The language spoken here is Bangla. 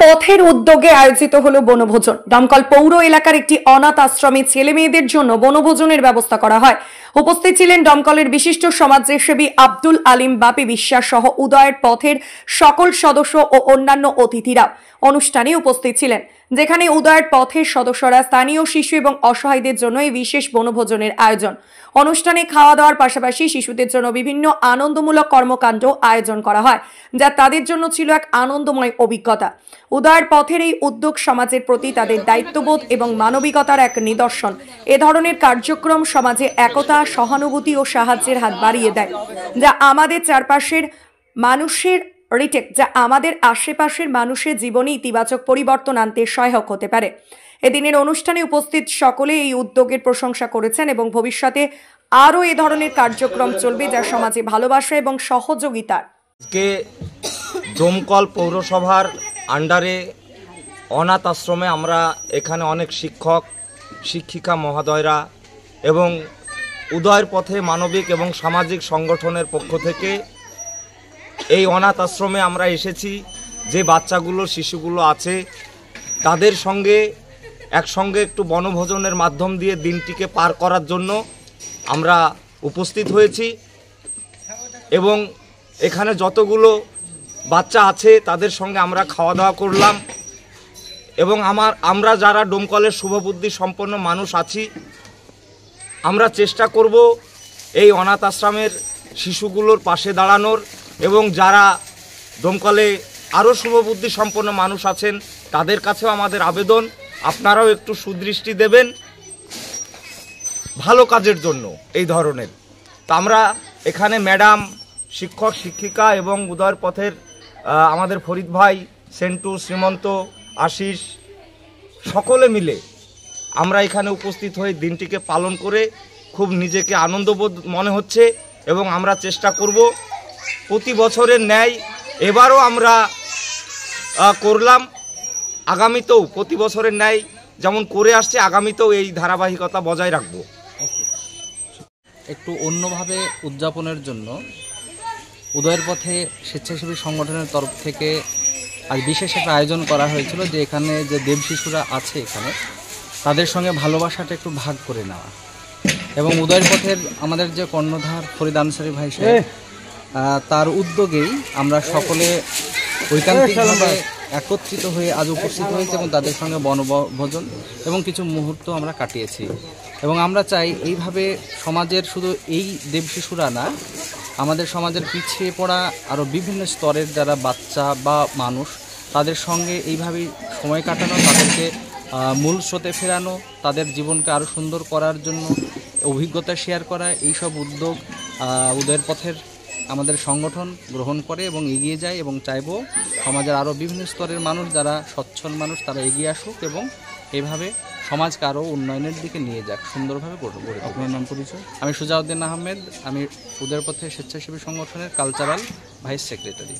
পথের উদ্যোগে আয়োজিত হলো বনভোজন। দমকল পৌর এলাকার একটি অনাথ আশ্রমে ছেলে মেয়েদের জন্য বনভোজনের ব্যবস্থা করা হয়। উপস্থিত ছিলেন দমকলের বিশিষ্ট সমাজসেবী আব্দুল আলিম বাপি বিশ্বাস সহ উদয়ের পথের সকল সদস্য ও অন্যান্য অতিথিরা অনুষ্ঠানে উপস্থিত ছিলেন, যেখানে উদয়ের পথের সদস্যরা স্থানীয় শিশু এবং অসহায়দের জন্য এই বিশেষ বনভোজনের আয়োজন। অনুষ্ঠানে খাওয়া দাওয়ার পাশাপাশি শিশুদের জন্য বিভিন্ন আনন্দমূলক কর্মকাণ্ড আয়োজন করা হয়, যা তাদের জন্য ছিল এক আনন্দময় অভিজ্ঞতা। উদয়ের পথের এই উদ্যোগ সমাজের প্রতি তাদের দায়িত্ববোধ এবং মানবিকতার এক নিদর্শন। এ ধরনের কার্যক্রম সমাজে একতা, সহানুভূতি ও সাহায্যের হাত বাড়িয়ে দেয়, যা আমাদের চারপাশের মানুষের যা আমাদের আশেপাশের মানুষের জীবনে ইতিবাচক পরিবর্তন আনতে সহায়ক হতে পারে। এদিনের অনুষ্ঠানে উপস্থিত সকলে এই উদ্যোগের প্রশংসা করেছেন এবং ভবিষ্যতে আরও এ ধরনের কার্যক্রম চলবে, যা সমাজে ভালোবাসা এবং সহযোগিতার। আজকে দমকল পৌরসভার আন্ডারে অনাথ আশ্রমে আমরা এখানে অনেক শিক্ষক শিক্ষিকা মহোদয়রা এবং উদয়ের পথে মানবিক এবং সামাজিক সংগঠনের পক্ষ থেকে এই অনাথ আশ্রমে আমরা এসেছি। যে বাচ্চাগুলো শিশুগুলো আছে তাদের সঙ্গে একসঙ্গে একটু বনভোজনের মাধ্যম দিয়ে দিনটিকে পার করার জন্য আমরা উপস্থিত হয়েছি এবং এখানে যতগুলো বাচ্চা আছে তাদের সঙ্গে আমরা খাওয়া দাওয়া করলাম এবং আমরা যারা দমকলের শুভবুদ্ধি সম্পন্ন মানুষ আছি আমরা চেষ্টা করব এই অনাথ আশ্রমের শিশুগুলোর পাশে দাঁড়ানোর এবং যারা দমকলে আরও শুভবুদ্ধি সম্পন্ন মানুষ আছেন তাদের কাছেও আমাদের আবেদন, আপনারাও একটু সুদৃষ্টি দেবেন ভালো কাজের জন্য এই ধরনের। তো আমরা এখানে ম্যাডাম, শিক্ষক শিক্ষিকা এবং উদয়ের পথের আমাদের ফরিদ ভাই, সেন্টু, শ্রীমন্ত, আশিস সকলে মিলে আমরা এখানে উপস্থিত হয়ে দিনটিকে পালন করে খুব নিজেকে আনন্দবোধ মনে হচ্ছে এবং আমরা চেষ্টা করব প্রতি বছরের ন্যায় এবারও আমরা করলাম, আগামীতেও প্রতি বছরের ন্যায় যেমন করে আসছে আগামীতেও এই ধারাবাহিকতা বজায় রাখব। একটু অন্যভাবে উদযাপনের জন্য উদয়ের পথে স্বেচ্ছাসেবী সংগঠনের তরফ থেকে আজ বিশেষ একটা আয়োজন করা হয়েছিল, যে এখানে যে দেব শিশুরা আছে এখানে তাদের সঙ্গে ভালোবাসাটা একটু ভাগ করে নেওয়া। এবং উদয়ের পথের আমাদের যে কর্ণধার ফরিদ আনসারী ভাই সাহেব, তার উদ্যোগেই আমরা সকলে ঐকান্তিকভাবে একত্রিত হয়ে আজ উপস্থিত হয়েছে এবং তাদের সঙ্গে বনভোজন এবং কিছু মুহূর্ত আমরা কাটিয়েছি। এবং আমরা চাই এইভাবে সমাজের শুধু এই দেব শিশুরা না, আমাদের সমাজের পিছিয়ে পড়া আরও বিভিন্ন স্তরের যারা বাচ্চা বা মানুষ তাদের সঙ্গে এইভাবেই সময় কাটানো, তাদেরকে মূল স্রোতে ফেরানো, তাদের জীবনকে আরও সুন্দর করার জন্য অভিজ্ঞতা শেয়ার করা, এইসব উদ্যোগ উদয়ের পথের আমাদের সংগঠন গ্রহণ করে এবং এগিয়ে যায়। এবং চাইব সমাজের আরও বিভিন্ন স্তরের মানুষ যারা সচ্ছল মানুষ তারা এগিয়ে আসুক এবং এভাবে সমাজকে আরও উন্নয়নের দিকে নিয়ে যাক, সুন্দরভাবে গড়ে। আপনার নাম পরিচয়? আমি সুজাউদ্দিন আহমেদ, আমি উদয়ের পথে স্বেচ্ছাসেবী সংগঠনের কালচারাল ভাইস সেক্রেটারি।